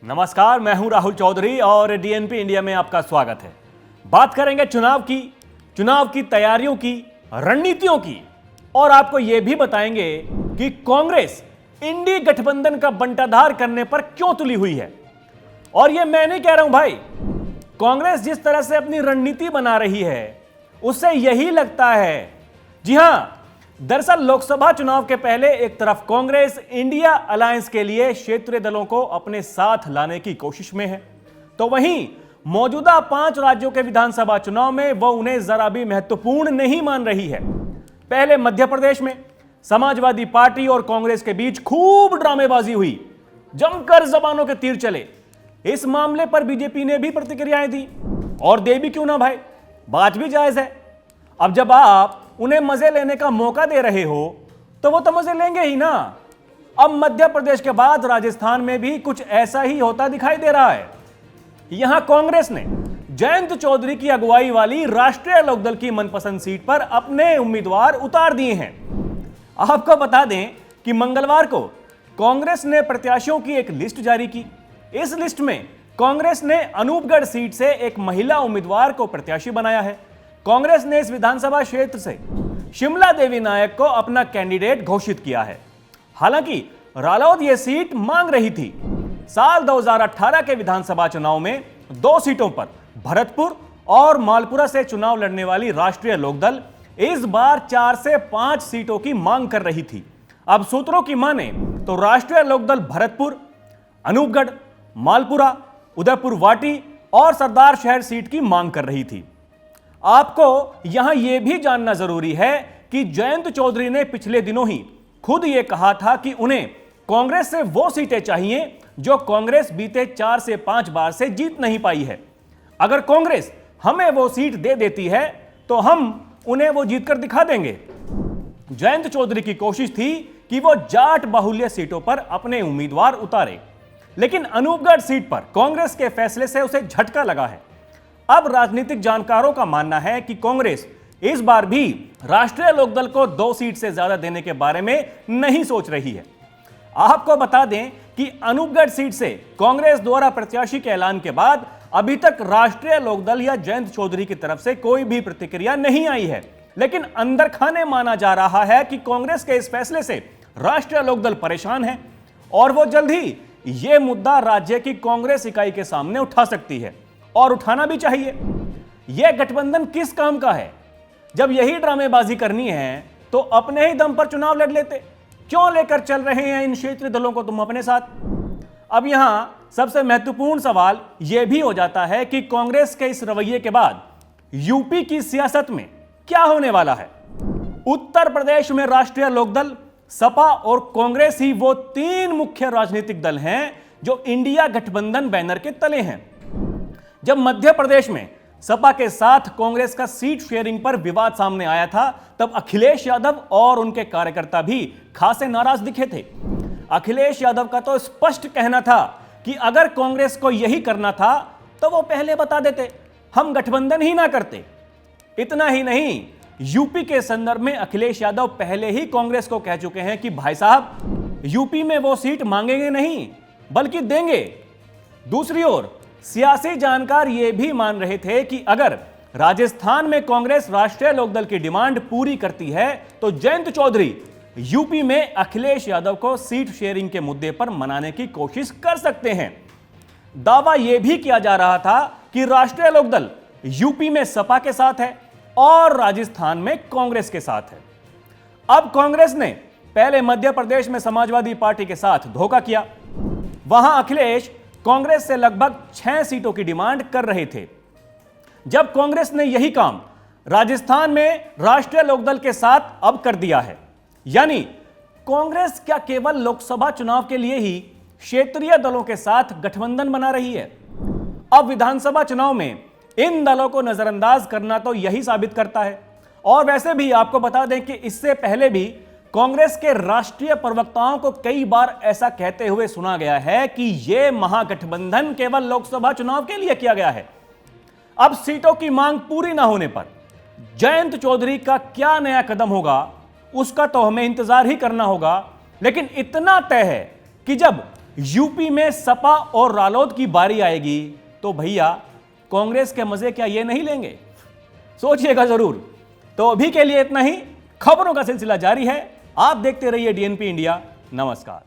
नमस्कार, मैं हूं राहुल चौधरी और डीएनपी इंडिया में आपका स्वागत है। बात करेंगे चुनाव की तैयारियों की, रणनीतियों की और आपको यह भी बताएंगे कि कांग्रेस इंडी गठबंधन का बंटाधार करने पर क्यों तुली हुई है। और यह मैं नहीं कह रहा हूं भाई, कांग्रेस जिस तरह से अपनी रणनीति बना रही है उससे यही लगता है। जी हां, दरअसल लोकसभा चुनाव के पहले एक तरफ कांग्रेस इंडिया अलायंस के लिए क्षेत्रीय दलों को अपने साथ लाने की कोशिश में है, तो वहीं मौजूदा 5 राज्यों के विधानसभा चुनाव में वो उन्हें जरा भी महत्वपूर्ण नहीं मान रही है। पहले मध्य प्रदेश में समाजवादी पार्टी और कांग्रेस के बीच खूब ड्रामेबाजी हुई, जमकर जबानों के तीर चले। इस मामले पर बीजेपी ने भी प्रतिक्रियाएं दी और दे भी क्यों ना भाई, बात भी जायज है। अब जब आप उन्हें मजे लेने का मौका दे रहे हो तो वो तो मजे लेंगे ही ना। अब मध्य प्रदेश के बाद राजस्थान में भी कुछ ऐसा ही होता दिखाई दे रहा है। यहां कांग्रेस ने जयंत चौधरी की अगुवाई वाली राष्ट्रीय लोकदल की मनपसंद सीट पर अपने उम्मीदवार उतार दिए हैं। आपको बता दें कि मंगलवार को कांग्रेस ने प्रत्याशियों की एक लिस्ट जारी की। इस लिस्ट में कांग्रेस ने अनूपगढ़ सीट से एक महिला उम्मीदवार को प्रत्याशी बनाया है। कांग्रेस ने इस विधानसभा क्षेत्र से शिमला देवी नायक को अपना कैंडिडेट घोषित किया है। हालांकि रालोद यह सीट मांग रही थी। साल 2018 के विधानसभा चुनाव में 2 सीटों पर भरतपुर और मालपुरा से चुनाव लड़ने वाली राष्ट्रीय लोकदल इस बार 4 से 5 सीटों की मांग कर रही थी। अब सूत्रों की माने तो राष्ट्रीय लोकदल भरतपुर, अनूपगढ़, मालपुरा, उदयपुर वाटी और सरदार शहर सीट की मांग कर रही थी। आपको यहां यह भी जानना जरूरी है कि जयंत चौधरी ने पिछले दिनों ही खुद यह कहा था कि उन्हें कांग्रेस से वो सीटें चाहिए जो कांग्रेस बीते 4 से 5 बार से जीत नहीं पाई है। अगर कांग्रेस हमें वो सीट दे देती है तो हम उन्हें वो जीतकर दिखा देंगे। जयंत चौधरी की कोशिश थी कि वो जाट बाहुल्य सीटों पर अपने उम्मीदवार उतारे, लेकिन अनूपगढ़ सीट पर कांग्रेस के फैसले से उसे झटका लगा है। अब राजनीतिक जानकारों का मानना है कि कांग्रेस इस बार भी राष्ट्रीय लोकदल को 2 सीट से ज्यादा देने के बारे में नहीं सोच रही है। आपको बता दें कि अनूपगढ़ सीट से कांग्रेस द्वारा प्रत्याशी के ऐलान के बाद अभी तक राष्ट्रीय लोकदल या जयंत चौधरी की तरफ से कोई भी प्रतिक्रिया नहीं आई है, लेकिन अंदर खाने माना जा रहा है कि कांग्रेस के इस फैसले से राष्ट्रीय लोकदल परेशान है और वो जल्द ही यह मुद्दा राज्य की कांग्रेस इकाई के सामने उठा सकती है और उठाना भी चाहिए। यह गठबंधन किस काम का है? जब यही ड्रामेबाजी करनी है तो अपने ही दम पर चुनाव लड़ लेते। क्यों लेकर चल रहे हैं इन क्षेत्रीय दलों को तुम अपने साथ? अब यहां सबसे महत्वपूर्ण सवाल यह भी हो जाता है कि कांग्रेस के इस रवैये के बाद यूपी की सियासत में क्या होने वाला है। उत्तर प्रदेश में राष्ट्रीय लोकदल, सपा और कांग्रेस ही वो 3 मुख्य राजनीतिक दल हैं जो इंडिया गठबंधन बैनर के तले हैं। जब मध्य प्रदेश में सपा के साथ कांग्रेस का सीट शेयरिंग पर विवाद सामने आया था, तब अखिलेश यादव और उनके कार्यकर्ता भी खासे नाराज दिखे थे। अखिलेश यादव का तो स्पष्ट कहना था कि अगर कांग्रेस को यही करना था तो वो पहले बता देते, हम गठबंधन ही ना करते। इतना ही नहीं, यूपी के संदर्भ में अखिलेश यादव पहले ही कांग्रेस को कह चुके हैं कि भाई साहब, यूपी में वो सीट मांगेंगे नहीं बल्कि देंगे। दूसरी ओर सियासी जानकार यह भी मान रहे थे कि अगर राजस्थान में कांग्रेस राष्ट्रीय लोकदल की डिमांड पूरी करती है तो जयंत चौधरी यूपी में अखिलेश यादव को सीट शेयरिंग के मुद्दे पर मनाने की कोशिश कर सकते हैं। दावा यह भी किया जा रहा था कि राष्ट्रीय लोकदल यूपी में सपा के साथ है और राजस्थान में कांग्रेस के साथ है। अब कांग्रेस ने पहले मध्य प्रदेश में समाजवादी पार्टी के साथ धोखा किया। वहां अखिलेश कांग्रेस से लगभग 6 सीटों की डिमांड कर रहे थे। जब कांग्रेस ने यही काम राजस्थान में राष्ट्रीय लोकदल के साथ अब कर दिया है, यानी कांग्रेस क्या केवल लोकसभा चुनाव के लिए ही क्षेत्रीय दलों के साथ गठबंधन बना रही है? अब विधानसभा चुनाव में इन दलों को नजरअंदाज करना तो यही साबित करता है। और वैसे भी आपको बता दें कि इससे पहले भी कांग्रेस के राष्ट्रीय प्रवक्ताओं को कई बार ऐसा कहते हुए सुना गया है कि यह महागठबंधन केवल लोकसभा चुनाव के लिए किया गया है। अब सीटों की मांग पूरी ना होने पर जयंत चौधरी का क्या नया कदम होगा, उसका तो हमें इंतजार ही करना होगा। लेकिन इतना तय है कि जब यूपी में सपा और रालोद की बारी आएगी तो भैया कांग्रेस के मजे क्या ये नहीं लेंगे? सोचिएगा जरूर। तो अभी के लिए इतना ही। खबरों का सिलसिला जारी है। आप देखते रहिए डीएनपी इंडिया। नमस्कार।